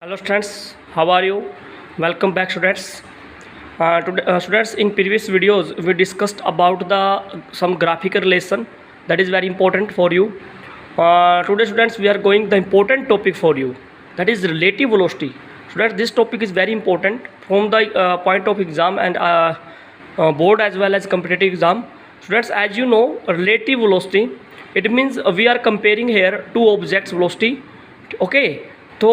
Hello students, how are you? Welcome back students. Students, in previous videos we discussed about the some graphical relation that is very important for you. Today students we are going the important topic for you, that is relative velocity. Students, this topic is very important from the point of exam and board as well as competitive exam. Students, as you know, relative velocity, it means we are comparing here two objects velocity. Okay, तो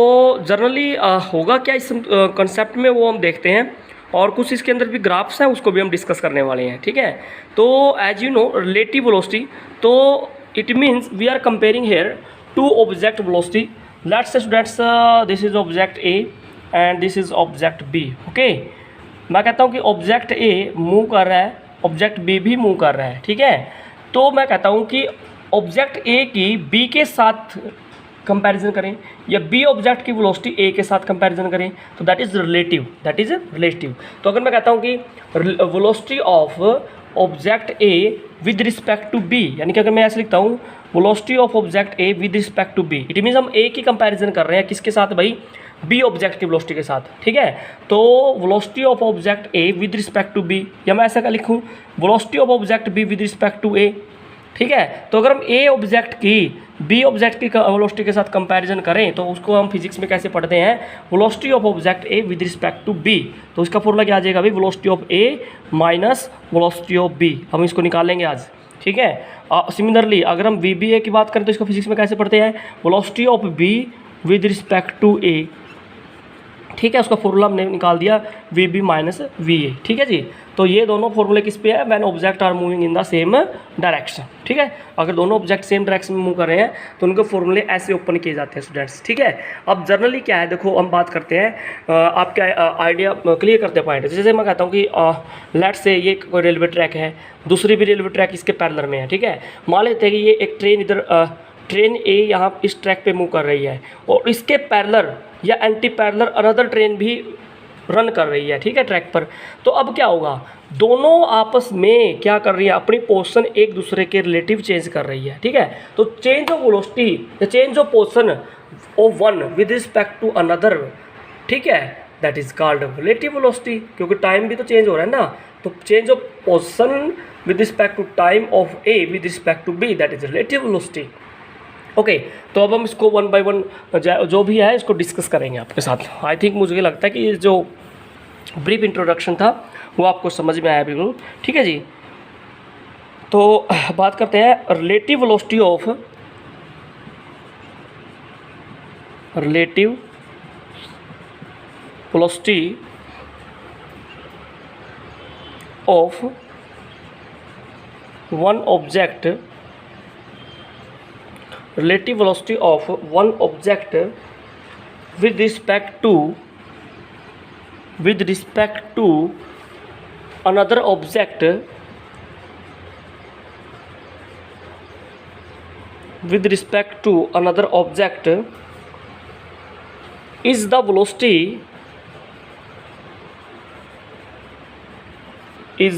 generally होगा क्या इस concept में वो हम देखते हैं, और कुछ इसके अंदर भी ग्राफ्स हैं उसको भी हम डिस्कस करने वाले हैं. ठीक है, तो as you know relative velocity, तो it means we are comparing here two object velocity. Let's say students this is object A and this is object B. Okay, मैं कहता हूँ कि ऑब्जेक्ट ए मूव कर रहा है, ऑब्जेक्ट बी भी move कर रहा है. ठीक है, तो मैं कहता हूँ कि ऑब्जेक्ट ए की बी के साथ कंपैरिजन करें या बी ऑब्जेक्ट की वेलोसिटी ए के साथ कंपैरिजन करें, तो दैट इज़ रिलेटिव. तो अगर मैं कहता हूँ कि velocity of object A with respect to B, यानी कि अगर मैं ऐसे लिखता हूँ velocity of object A with respect to B, it means हम ए की कंपैरिजन कर रहे हैं किसके साथ भाई, बी ऑब्जेक्ट की वेलोसिटी के साथ. ठीक है, तो velocity of object A with respect to B, या मैं ऐसा क्या लिखूँ, velocity of object B with respect to A. ठीक है, तो अगर हम ए ऑब्जेक्ट की बी ऑब्जेक्ट की वेलोसिटी के साथ कंपैरिजन करें तो उसको हम फिजिक्स में कैसे पढ़ते हैं, velocity of object A with respect to B. तो इसका फॉर्मूला क्या आ जाएगा भाई, velocity of A minus velocity of B. हम इसको निकालेंगे आज. ठीक है, सिमिलरली अगर हम वी बी ए की बात करें तो इसको फिजिक्स में कैसे पढ़ते हैं, velocity of B with respect to A. ठीक है, उसका फॉर्मूला हमने निकाल दिया V B minus V A. ठीक है जी, तो ये दोनों फॉर्मूले किस पे है, when object are moving in the same direction. ठीक है, अगर दोनों ऑब्जेक्ट सेम डायरेक्शन में मूव कर रहे हैं तो उनके फॉर्मूले ऐसे ओपन किए जाते हैं स्टूडेंट्स. ठीक है, अब जनरली क्या है, देखो हम बात करते हैं आपके आइडिया क्लियर करते हैं पॉइंट. जैसे मैं कहता हूँ कि लेट्स से ये कोई रेलवे ट्रैक है, दूसरी भी रेलवे ट्रैक इसके पैरेलल में है. ठीक है, मान लेते हैं कि ये एक ट्रेन इधर ट्रेन ए यहाँ इस ट्रैक पे मूव कर रही है और इसके पैरेलल या एंटी पैरेलल अनदर ट्रेन भी रन कर रही है. ठीक है, ट्रैक पर. तो अब क्या होगा, दोनों आपस में क्या कर रही है, अपनी पोजीशन एक दूसरे के रिलेटिव चेंज कर रही है. ठीक है, तो चेंज ऑफ वेलोसिटी या change of position of one with respect to another, ठीक है, that is called relative velocity, क्योंकि टाइम भी तो चेंज हो रहा है ना. तो change of position with respect to time of A with respect to B, that is relative velocity. Okay, तो अब हम इसको वन बाय वन जो भी है इसको डिस्कस करेंगे आपके साथ. आई थिंक मुझे लगता है कि ये जो ब्रीफ इंट्रोडक्शन था वो आपको समझ में आया बिल्कुल. ठीक है जी, तो बात करते हैं relative velocity of one object, relative velocity of one object with respect to another object is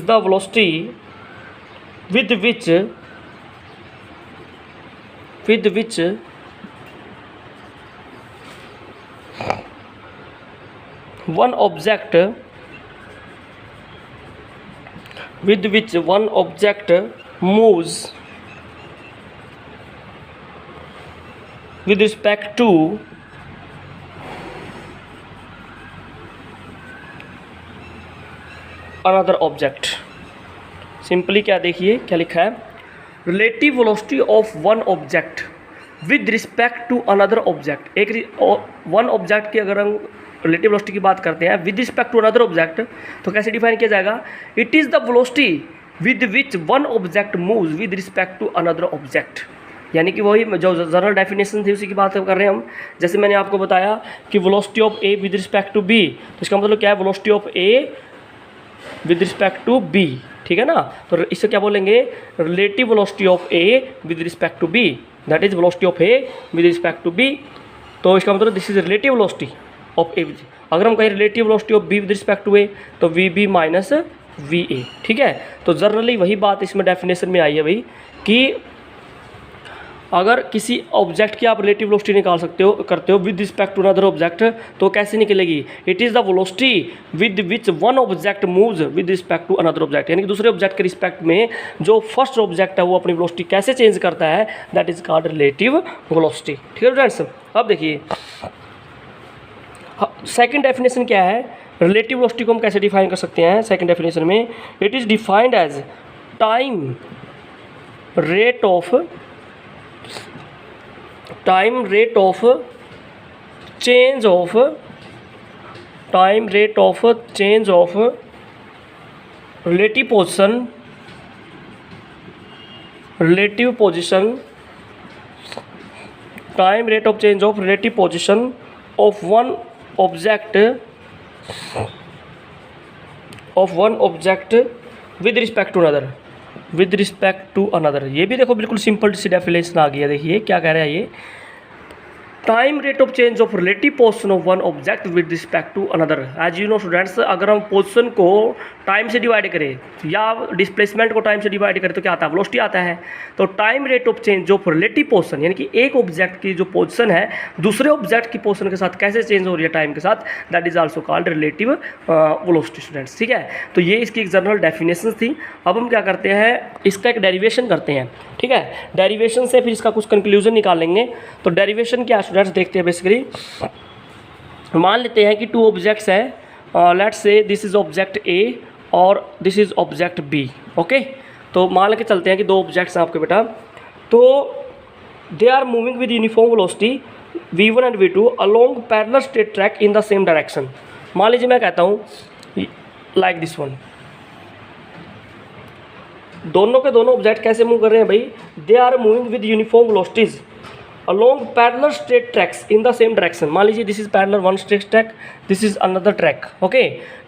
the velocity with which one object moves with respect to another object. Simply क्या देखिए क्या लिखा है, relative velocity of one object with respect to another object. एक one object की अगर हम relative velocity की बात करते हैं with respect to another object, तो कैसे डिफाइन किया जाएगा, it is the velocity with which one object moves with respect to another object. यानी कि वही जो जनरल डेफिनेशन थी उसी की बात कर रहे हैं हम. जैसे मैंने आपको बताया कि velocity of A with respect to B, तो इसका मतलब क्या है, velocity of A with respect to B. ठीक है ना, तो इससे क्या बोलेंगे, relative velocity of A with respect to B, that is velocity of A with respect to B. तो इसका मतलब this is relative velocity of A. अगर हम कहें relative velocity of B with respect to A, तो V B minus V A. ठीक है, तो जनरली वही बात इसमें डेफिनेशन में आई है भाई कि अगर किसी ऑब्जेक्ट की आप रिलेटिव वेलोसिटी निकाल सकते हो करते हो with respect to another object, तो कैसे निकलेगी? It is the velocity with which one object moves with respect to another object, यानी कि दूसरे ऑब्जेक्ट के रिस्पेक्ट में जो फर्स्ट ऑब्जेक्ट है वो अपनी वेलोसिटी कैसे चेंज करता है, that is called relative velocity. ठीक है फ्रेंड्स, अब देखिए सेकंड डेफिनेशन क्या है, रिलेटिव वेलोसिटी को हम कैसे डिफाइन कर सकते हैं? सेकंड डेफिनेशन में it is defined as time rate of change of relative position time rate of change of relative position of one object with respect to another। ये भी देखो बिल्कुल सिंपल सी डेफिनेशन आ गई है। देखिए क्या कह रहा है ये, time rate of change of relative position of one object with respect to another. As you know students, अगर हम पोजिशन को टाइम से डिवाइड करें या डिस्प्लेसमेंट को टाइम से डिवाइड करें तो क्या आता है? वेलोसिटी आता है। तो time rate of change of relative position, यानी कि एक ऑब्जेक्ट की जो पोजिशन है दूसरे ऑब्जेक्ट की पोजिशन के साथ कैसे चेंज हो रही है टाइम के साथ, that is also called relative velocity students. ठीक है, तो ये इसकी एक जनरल डेफिनेशन थी। अब हम क्या करते हैं, इसका एक डेरिवेशन करते हैं। ठीक है, डेरिवेशन से फिर इसका कुछ कंक्लूजन निकालेंगे। तो डेरिवेशन क्या स्टूडेंट्स देखते हैं। बेसिकली मान लेते हैं कि टू ऑब्जेक्ट्स है, let's say this is object A और this is object B. Okay, तो मान लेके चलते हैं कि दो ऑब्जेक्ट्स हैं आपके बेटा, तो they are moving with uniform velocity v1 and v2 along parallel straight track in the same direction. मान लीजिए मैं कहता हूँ लाइक दिस वन, दोनों के दोनों ऑब्जेक्ट कैसे मूव कर रहे हैं भाई? They are moving with uniform velocities along parallel straight tracks in the same direction. मान लीजिए this is parallel one straight track, this is another track. Okay,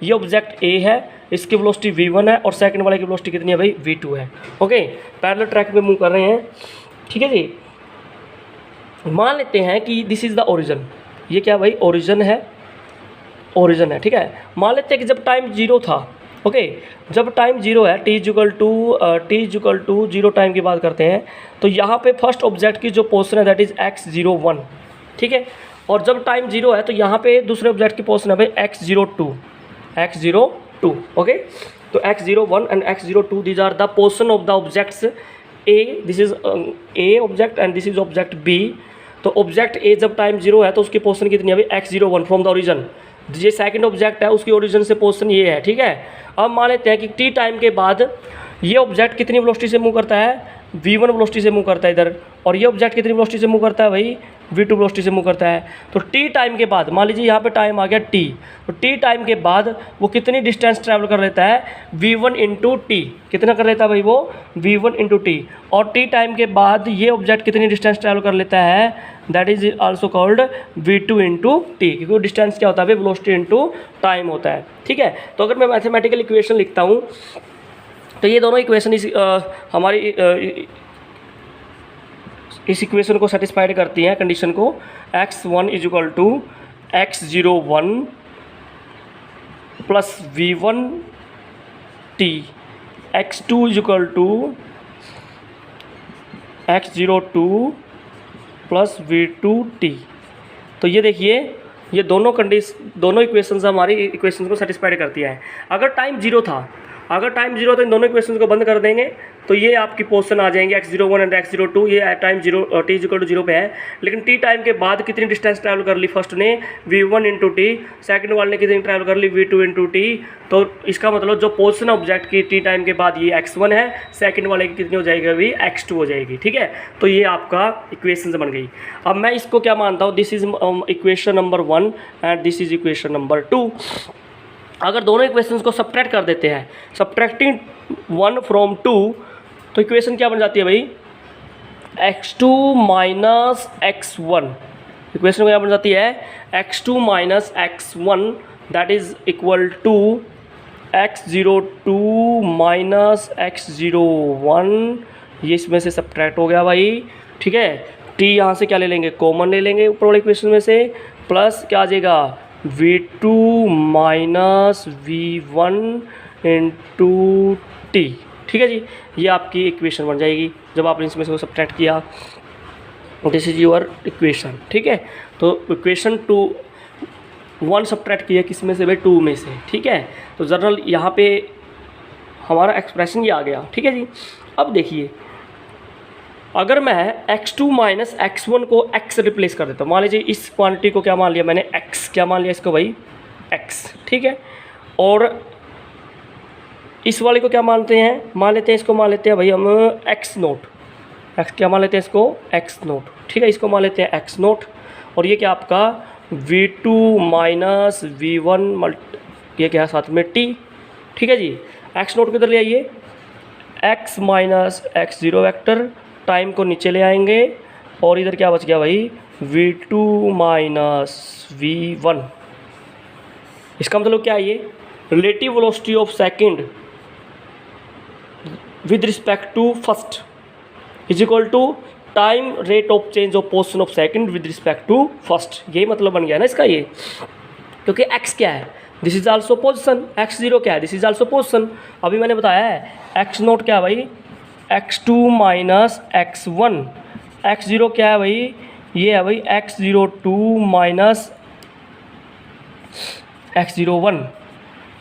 ये ऑब्जेक्ट ए है, इसकी वेलोसिटी v1 है और सेकंड वाले की वेलोसिटी कितनी है भाई? v2 है। ओके, पैरेलल ट्रैक पे मूव कर रहे हैं। ठीक है जी, मान लेते हैं कि दिस इज द ओरिजिन, ये क्या भाई? ओरिजिन है, ओरिजिन है। ठीक है, मान लेते हैं कि जब टाइम जीरो था, ओके, जब टाइम जीरो है, T equal to zero time की बात करते हैं, तो यहाँ पे फर्स्ट ऑब्जेक्ट की जो पोजीशन है दैट इज x01। ठीक है, और जब टाइम जीरो है तो यहाँ पे दूसरे ऑब्जेक्ट की पोजीशन है भाई x02। ओके, तो x01 and x02 these are the position of the objects A, this is A object and this is object B. तो ऑब्जेक्ट ए जब टाइम जीरो है तो उसकी पोजीशन कितनी है भाई? x01 from the origin. ये सेकंड ऑब्जेक्ट है, उसकी ओरिजिन से पोजीशन ये है। ठीक है, अब मान लेते हैं कि टी टाइम के बाद ये ऑब्जेक्ट कितनी वेलोसिटी से मूव करता है? v1 वेलोसिटी से मूव करता है इधर, और ये ऑब्जेक्ट कितनी वेलोसिटी से मूव करता है भाई? v2 वेलोसिटी से मूव करता है। तो टी टाइम के बाद मान लीजिए यहाँ पे टाइम आ गया t, तो टी टाइम के बाद वो कितनी डिस्टेंस ट्रैवल कर लेता है? v1 into T. कितना कर लेता है भाई वो? v1 into T. और टी टाइम के बाद ये ऑब्जेक्ट कितनी डिस्टेंस ट्रैवल कर लेता है? That is also called v2 into T, क्योंकि डिस्टेंस क्या होता है भाई? वेलोसिटी इंटू टाइम होता है। ठीक है, तो अगर मैं मैथमेटिकल इक्वेशन लिखता हूँ तो ये दोनों इक्वेशन हमारी इस इक्वेशन को सेटिस्फाइड करती हैं, कंडीशन को। x1 is equal to x01 plus v1 t, x2 is equal to x02 plus v2 t। तो ये देखिए, ये दोनों इक्वेशंस हमारी इक्वेशंस को सेटिस्फाइड करती है। अगर टाइम जीरो था, तो इन दोनों इक्वेशंस को बंद कर देंगे तो ये आपकी पोजीशन आ जाएंगे x01 एंड x02। ये time zero T equal to zero पे है, लेकिन टी टाइम के बाद कितनी डिस्टेंस ट्रैवल कर ली? फर्स्ट ने v1 इंटू टी, सेकेंड वाले ने कितनी ट्रैवल कर ली? v2 into T. तो इसका मतलब जो पोजीशन ऑब्जेक्ट की टी टाइम के बाद ये x1 है, सेकेंड वाले की कितनी हो जाएगी अभी? x2 हो जाएगी। ठीक है, तो ये आपका इक्वेशन बन गई। अब मैं इसको क्या मानता हूँ? This is equation number 1 and this is equation number 2। अगर दोनों इक्वेशंस को सब्ट्रैक्ट कर देते हैं, सब्ट्रैक्टिंग 1 फ्रॉम 2, तो इक्वेशन क्या बन जाती है भाई? x2 minus x1। इक्वेशन क्या बन जाती है? x2 minus x1 that is equal to x02 minus x01। ये इसमें से सब्ट्रैक्ट हो गया भाई। ठीक है, t यहाँ से क्या ले लेंगे? कॉमन ले लेंगे ऊपर वाले इक्वेशन में से, प्लस क्या आ जाएगा? v2 minus v1 into T. ठीक है जी, ये आपकी इक्वेशन बन जाएगी जब आपने इसमें से सब्ट्रैक्ट किया। दिस इज योर इक्वेशन, ठीक है। तो इक्वेशन 1 सब्ट्रैक्ट किया किस में से भाई, 2 में से, ठीक है। तो जनरल यहाँ पे हमारा एक्सप्रेशन ये आ गया, ठीक है जी। अब देखिए अगर मैं x2 माइनस x1 को x रिप्लेस कर देता हूँ, मान लीजिए इस क्वांटिटी को क्या मान लिया मैंने, x, क्या मान लिया इसको भाई, x, ठीक है। और इस वाले को क्या मानते हैं, मान लेते हैं इसको, मान लेते हैं भाई हम x नोट, x क्या मान लेते हैं इसको, x नोट, ठीक है। इसको मान लेते हैं x नोट। और ये क्या आपका v2 माइनस v1 ये क्या है साथ में t, ठीक है जी। x नोट किधर ले आइए, x minus x0 vector, time को नीचे ले आएंगे और इधर क्या बच गया भाई, v2 माइनस v1। इसका मतलब क्या है, ये relative velocity of second with respect to first is equal to time rate of change of position of second with respect to first. यही मतलब बन गया ना इसका ये, क्योंकि x क्या है, this is also position, x0 क्या है, दिस इज आल्सो पोजीशन। अभी मैंने बताया है x नोट क्या है भाई, x2 माइनस x1, x0 क्या है भाई, ये है भाई x02 माइनस x01।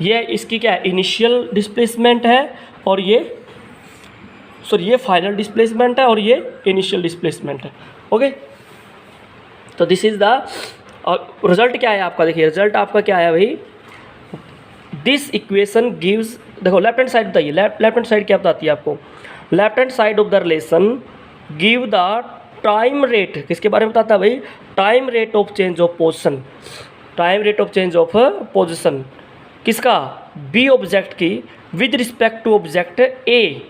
ये इसकी क्या है, इनिशियल डिस्प्लेसमेंट है और ये ये फाइनल डिस्प्लेसमेंट है और ये इनिशियल डिस्प्लेसमेंट है, ओके। तो दिस इज द रिजल्ट क्या है आपका, देखिए रिजल्ट आपका क्या है भाई, दिस इक्वेशन गिव्स, देखो लेफ्ट हैंड साइड बताइए, लेफ्ट हैंड साइड क्या बताती है आपको, left hand side of the relation give the time rate, किसके बारे में बताता है भाई, time rate of change of position, time rate of change of position किसका, बी ऑब्जेक्ट की with respect to object A,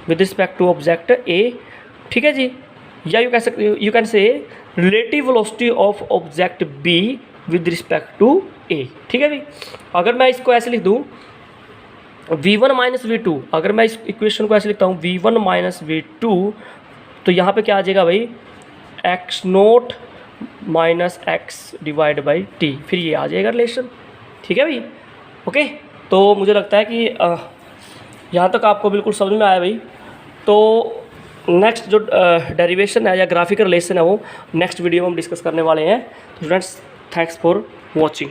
with respect to object A, ठीक है जी। या यू कह सकते, you can say relative velocity of object B with respect to A, ठीक है भाई। अगर मैं इसको ऐसे लिख दूँ v1 माइनस v2, अगर मैं इस इक्वेशन को ऐसे लिखता हूँ v1 माइनस v2, तो यहाँ पे क्या आ जाएगा भाई, x note minus x divide by t, फिर ये आ जाएगा रिलेशन, ठीक है भाई, ओके। तो मुझे लगता है कि यहाँ तक आपको बिल्कुल समझ में आया भाई। तो नेक्स्ट जो डेरिवेशन है या ग्राफिकल रिलेशन है वो नेक्स्ट वीडियो में हम डिस्कस करने वाले हैं। तो फ्रेंड्स थैंक्स फॉर वॉचिंग।